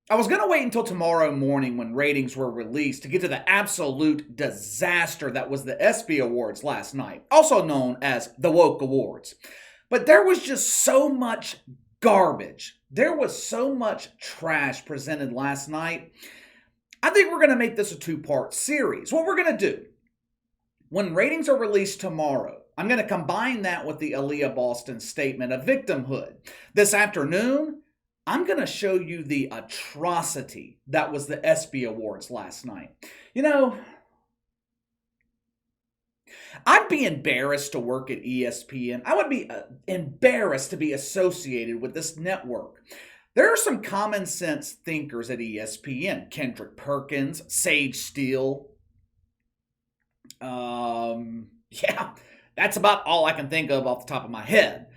I was going to wait until tomorrow morning when ratings were released to get to the absolute disaster that was the ESPY Awards last night, also known as the Woke Awards. But there was just so much garbage. There was so much trash presented last night. I think we're going to make this a two-part series. What we're going to do, when ratings are released tomorrow, I'm going to combine that with the Aaliyah Boston statement of victimhood. This afternoon, I'm going to show you the atrocity that was the ESPY Awards last night. You know, I'd be embarrassed to work at ESPN. I would be embarrassed to be associated with this network. There are some common sense thinkers at ESPN. Kendrick Perkins, Sage Steele. Yeah, that's about all I can think of off the top of my head.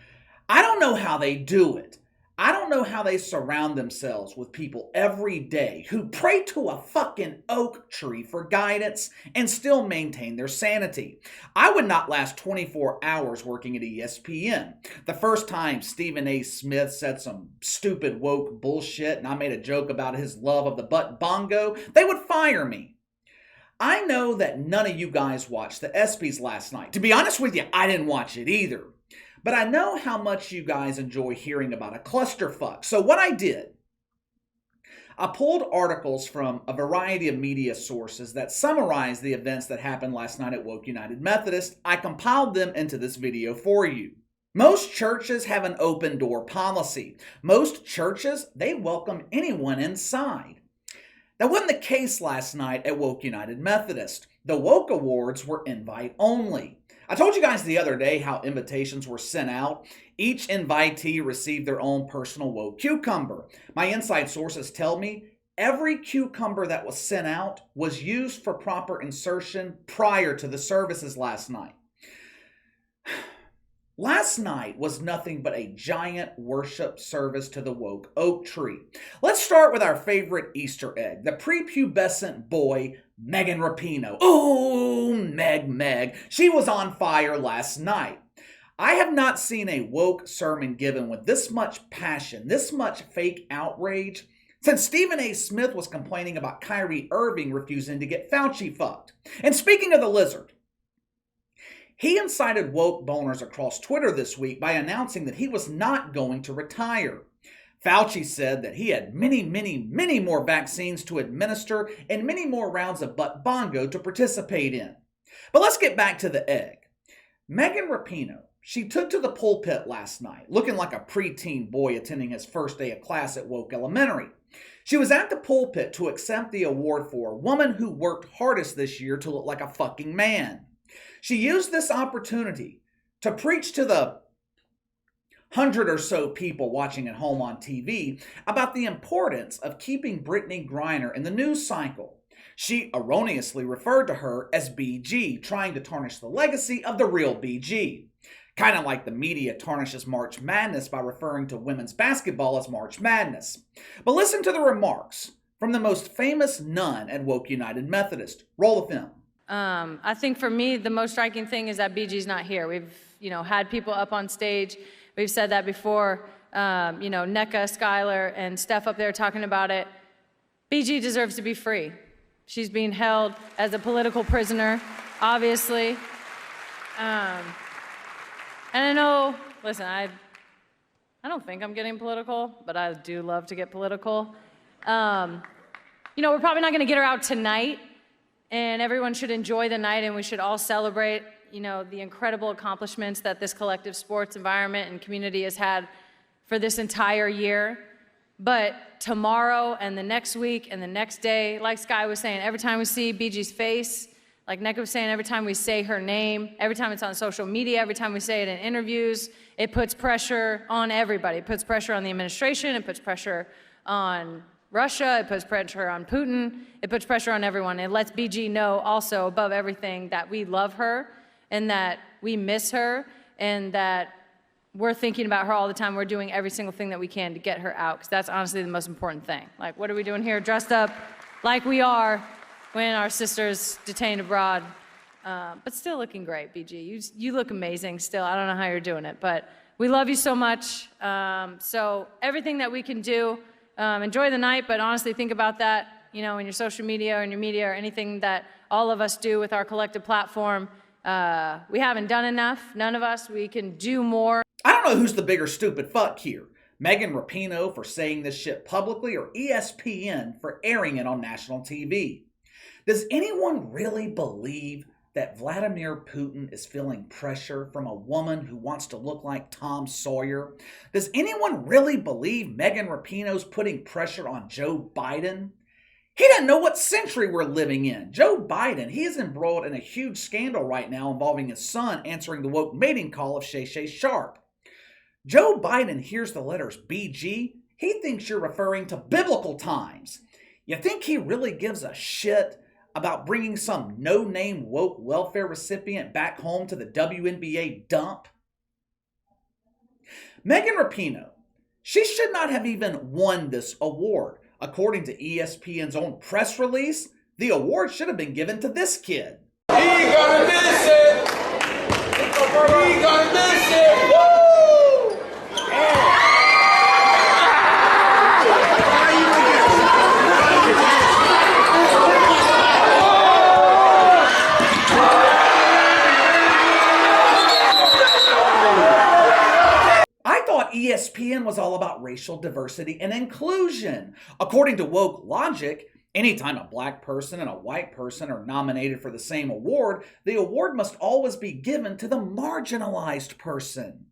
I don't know how they do it. I don't know how they surround themselves with people every day who pray to a fucking oak tree for guidance and still maintain their sanity. I would not last 24 hours working at ESPN. The first time Stephen A. Smith said some stupid woke bullshit and I made a joke about his love of the butt bongo, they would fire me. I know that none of you guys watched the ESPYs last night. To be honest with you, I didn't watch it either. But I know how much you guys enjoy hearing about a clusterfuck. So what I did, I pulled articles from a variety of media sources that summarize the events that happened last night at Woke United Methodist. I compiled them into this video for you. Most churches have an open door policy. Most churches, they welcome anyone inside. That wasn't the case last night at Woke United Methodist. The Woke Awards were invite only. I told you guys the other day how invitations were sent out. Each invitee received their own personal woke cucumber. My inside sources tell me every cucumber that was sent out was used for proper insertion prior to the services last night. Last night was nothing but a giant worship service to the woke oak tree. Let's start with our favorite Easter egg, the prepubescent boy, Megan Rapinoe. Oh, Meg. She was on fire last night. I have not seen a woke sermon given with this much passion, this much fake outrage, since Stephen A. Smith was complaining about Kyrie Irving refusing to get Fauci fucked. And speaking of the lizard, he incited woke boners across Twitter this week by announcing that he was not going to retire. Fauci said that he had many more vaccines to administer and many more rounds of butt bongo to participate in. But let's get back to the egg. Megan Rapinoe, she took to the pulpit last night, looking like a preteen boy attending his first day of class at Woke Elementary. She was at the pulpit to accept the award for a woman who worked hardest this year to look like a fucking man. She used this opportunity to preach to the 100 or so people watching at home on TV about the importance of keeping Brittney Griner in the news cycle. She erroneously referred to her as BG, trying to tarnish the legacy of the real BG. Kind of like the media tarnishes March Madness by referring to women's basketball as March Madness. But listen to the remarks from the most famous nun at Woke United Methodist. Roll the film. I think for me, the most striking thing is that BG's not here. We've, had people up on stage. We've said that before. NECA, Skylar, and Steph up there talking about it. BG deserves to be free. She's being held as a political prisoner, obviously. And I know, listen, I don't think I'm getting political, but I do love to get political. We're probably not going to get her out tonight. And everyone should enjoy the night, and we should all celebrate, the incredible accomplishments that this collective sports environment and community has had for this entire year. But tomorrow and the next week and the next day, like Sky was saying, every time we see BG's face, like Nneka was saying, every time we say her name, every time it's on social media, every time we say it in interviews, it puts pressure on everybody. It puts pressure on the administration, it puts pressure on Russia, it puts pressure on Putin, it puts pressure on everyone. It lets BG know also, above everything, that we love her and that we miss her and that we're thinking about her all the time. We're doing every single thing that we can to get her out, because that's honestly the most important thing. Like, what are we doing here dressed up like we are when our sister's detained abroad? But still looking great, BG. You look amazing still. I don't know how you're doing it, but we love you so much. So everything that we can do enjoy the night, but honestly think about that, in your social media or in your media or anything that all of us do with our collective platform. We haven't done enough. None of us. We can do more. I don't know who's the bigger stupid fuck here. Megan Rapinoe for saying this shit publicly, or ESPN for airing it on national TV. Does anyone really believe that Vladimir Putin is feeling pressure from a woman who wants to look like Tom Sawyer? Does anyone really believe Megan Rapinoe's putting pressure on Joe Biden? He doesn't know what century we're living in. Joe Biden, he is embroiled in a huge scandal right now involving his son answering the woke mating call of Shay Shay Sharp. Joe Biden hears the letters BG, he thinks you're referring to biblical times. You think he really gives a shit about bringing some no-name woke welfare recipient back home to the WNBA dump? Megan Rapinoe, she should not have even won this award. According to ESPN's own press release, the award should have been given to this kid. He gonna miss it! He gonna miss it! Woo! ESPN was all about racial diversity and inclusion. According to woke logic, anytime a black person and a white person are nominated for the same award, the award must always be given to the marginalized person.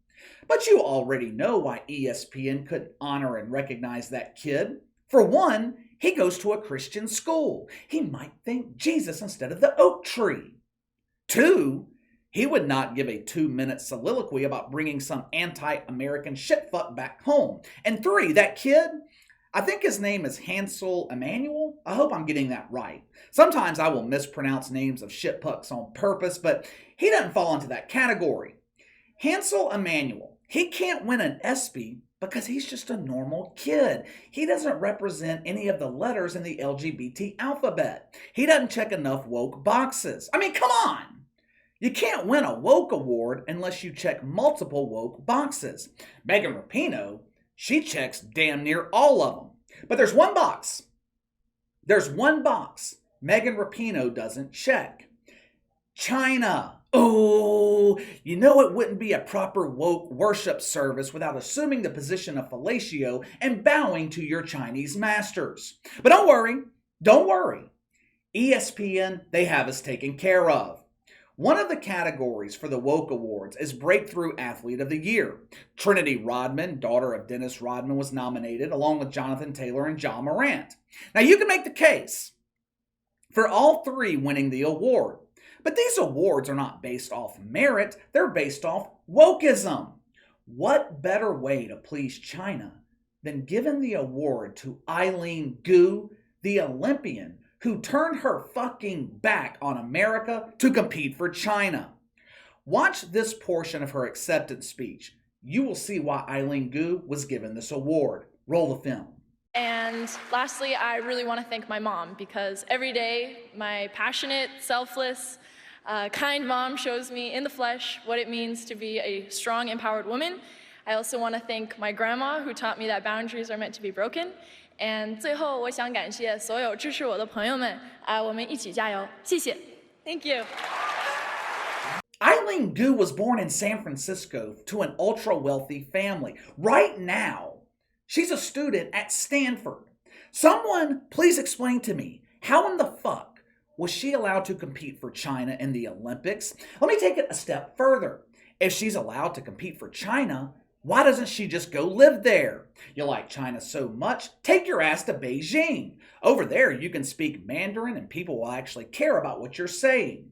But you already know why ESPN couldn't honor and recognize that kid. For one, he goes to a Christian school. He might think Jesus instead of the oak tree. Two, he would not give a 2-minute soliloquy about bringing some anti-American shitfuck back home. And three, that kid, I think his name is Hansel Emmanuel. I hope I'm getting that right. Sometimes I will mispronounce names of shitfucks on purpose, but he doesn't fall into that category. Hansel Emmanuel, he can't win an ESPY because he's just a normal kid. He doesn't represent any of the letters in the LGBT alphabet. He doesn't check enough woke boxes. I mean, come on! You can't win a woke award unless you check multiple woke boxes. Megan Rapinoe, she checks damn near all of them. But there's one box. There's one box Megan Rapinoe doesn't check. China. Oh, you know it wouldn't be a proper woke worship service without assuming the position of fellatio and bowing to your Chinese masters. But don't worry. ESPN, they have us taken care of. One of the categories for the Woke Awards is Breakthrough Athlete of the Year. Trinity Rodman, daughter of Dennis Rodman, was nominated, along with Jonathan Taylor and Ja Morant. Now, you can make the case for all three winning the award, but these awards are not based off merit, they're based off wokeism. What better way to please China than giving the award to Eileen Gu, the Olympian, who turned her fucking back on America to compete for China. Watch this portion of her acceptance speech. You will see why Eileen Gu was given this award. Roll the film. And lastly, I really want to thank my mom, because every day my passionate, selfless, kind mom shows me in the flesh what it means to be a strong, empowered woman. I also want to thank my grandma, who taught me that boundaries are meant to be broken. And 最后，我想感谢所有支持我的朋友们，我们一起加油，谢谢 ，Thank you. Eileen Gu was born in San Francisco to an ultra-wealthy family. Right now, she's a student at Stanford. Someone, please explain to me, how in the fuck was she allowed to compete for China in the Olympics? Let me take it a step further. If she's allowed to compete for China, why doesn't she just go live there? You like China so much, take your ass to Beijing. Over there, you can speak Mandarin and people will actually care about what you're saying.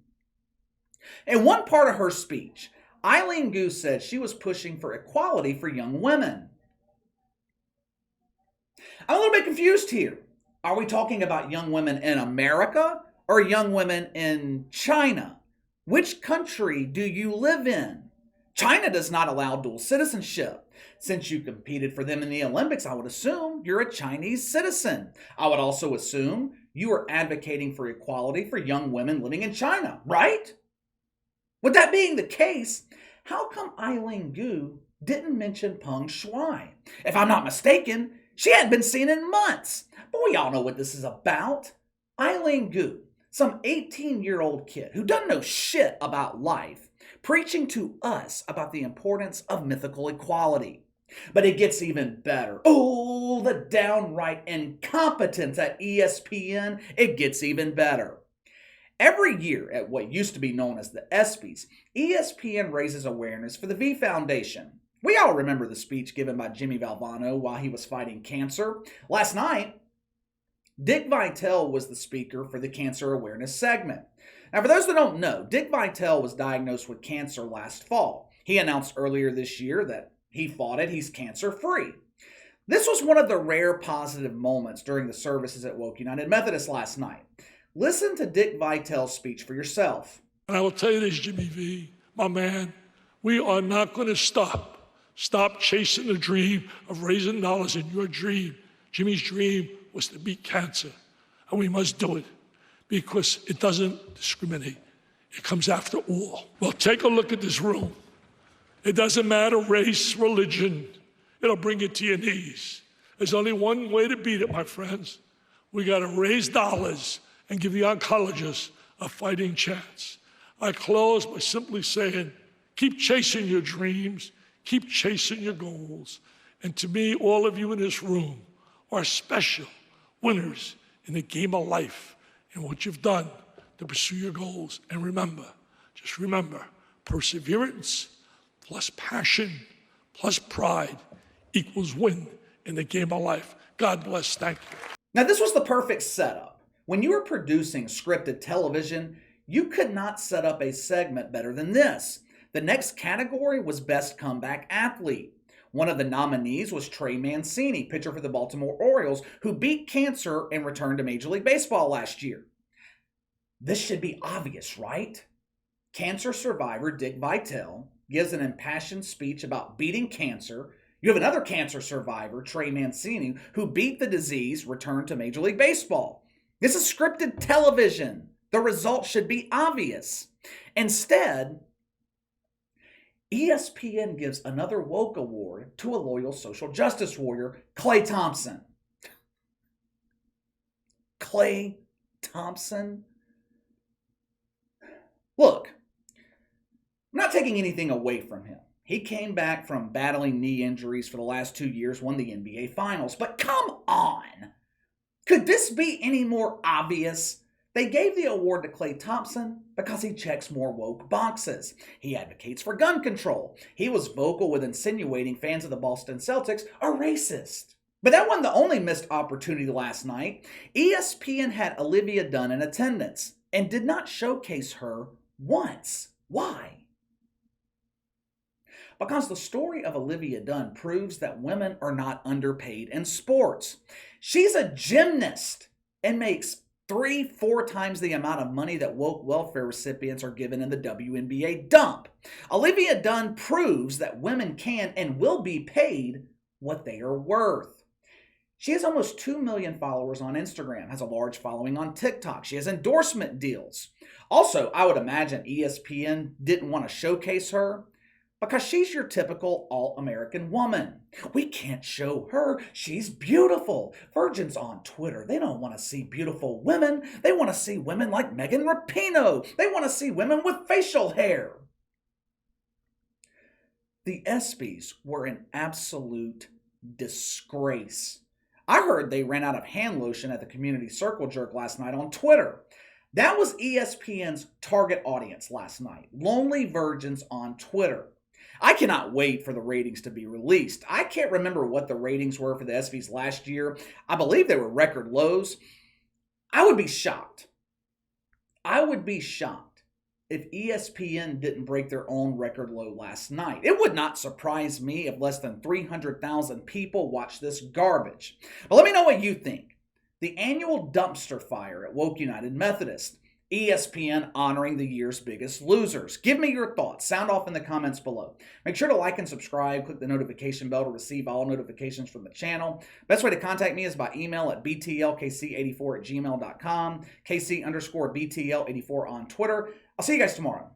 In one part of her speech, Eileen Gu said she was pushing for equality for young women. I'm a little bit confused here. Are we talking about young women in America or young women in China? Which country do you live in? China does not allow dual citizenship. Since you competed for them in the Olympics, I would assume you're a Chinese citizen. I would also assume you are advocating for equality for young women living in China, right? With that being the case, how come Eileen Gu didn't mention Peng Shuai? If I'm not mistaken, She hadn't been seen in months. But we all know what this is about. Eileen Gu, some 18-year-old kid who doesn't know shit about life, preaching to us about the importance of mythical equality. But it gets even better. Oh, the downright incompetence at ESPN. It gets even better. Every year at what used to be known as the ESPYs, ESPN raises awareness for the V Foundation. We all remember the speech given by Jimmy Valvano while he was fighting cancer. Last night, Dick Vitale was the speaker for the cancer awareness segment. Now, for those that don't know, Dick Vitale was diagnosed with cancer last fall. He announced earlier this year that he fought it, he's cancer-free. This was one of the rare positive moments during the services at Woke United Methodist last night. Listen to Dick Vitale's speech for yourself. And I will tell you this, Jimmy V, my man, we are not going to stop. Stop chasing the dream of raising dollars in your dream. Jimmy's dream was to beat cancer, and we must do it because it doesn't discriminate. It comes after all. Well, take a look at this room. It doesn't matter race, religion. It'll bring you to your knees. There's only one way to beat it, my friends. We got to raise dollars and give the oncologists a fighting chance. I close by simply saying, keep chasing your dreams, keep chasing your goals. And to me, all of you in this room are special winners in the game of life and what you've done to pursue your goals. And remember, just remember, perseverance plus passion plus pride equals win in the game of life. God bless. Thank you. Now, this was the perfect setup. When you were producing scripted television, you could not set up a segment better than this. The next category was Best Comeback Athlete. One of the nominees was Trey Mancini, pitcher for the Baltimore Orioles, who beat cancer and returned to Major League Baseball last year. This should be obvious, right? Cancer survivor Dick Vitale gives an impassioned speech about beating cancer. You have another cancer survivor, Trey Mancini, who beat the disease, returned to Major League Baseball. This is scripted television. The result should be obvious. Instead, ESPN gives another woke award to a loyal social justice warrior, Klay Thompson. Klay Thompson? Look, I'm not taking anything away from him. He came back from battling knee injuries for the last 2 years, won the NBA Finals. But come on! Could this be any more obvious? They gave the award to Klay Thompson because he checks more woke boxes. He advocates for gun control. He was vocal with insinuating fans of the Boston Celtics are racist. But that wasn't the only missed opportunity last night. ESPN had Olivia Dunn in attendance and did not showcase her once. Why? Because the story of Olivia Dunn proves that women are not underpaid in sports. She's a gymnast and makes 3-4 times the amount of money that woke welfare recipients are given in the WNBA dump. Olivia Dunn proves that women can and will be paid what they are worth. She has almost 2 million followers on Instagram, has a large following on TikTok. She has endorsement deals. Also, I would imagine ESPN didn't want to showcase her because she's your typical all-American woman. We can't show her. She's beautiful. Virgins on Twitter, they don't want to see beautiful women. They want to see women like Megan Rapinoe. They want to see women with facial hair. The ESPYs were an absolute disgrace. I heard they ran out of hand lotion at the community circle jerk last night on Twitter. That was ESPN's target audience last night. Lonely virgins on Twitter. I cannot wait for the ratings to be released. I can't remember what the ratings were for the ESPYs last year. I believe they were record lows. I would be shocked. I would be shocked if ESPN didn't break their own record low last night. It would not surprise me if less than 300,000 people watched this garbage. But let me know what you think. The annual dumpster fire at Woke United Methodist. ESPN honoring the year's biggest losers. Give me your thoughts. Sound off in the comments below. Make sure to like and subscribe. Click the notification bell to receive all notifications from the channel. Best way to contact me is by email at btlkc84@gmail.com. KC_BTL84 on Twitter. I'll see you guys tomorrow.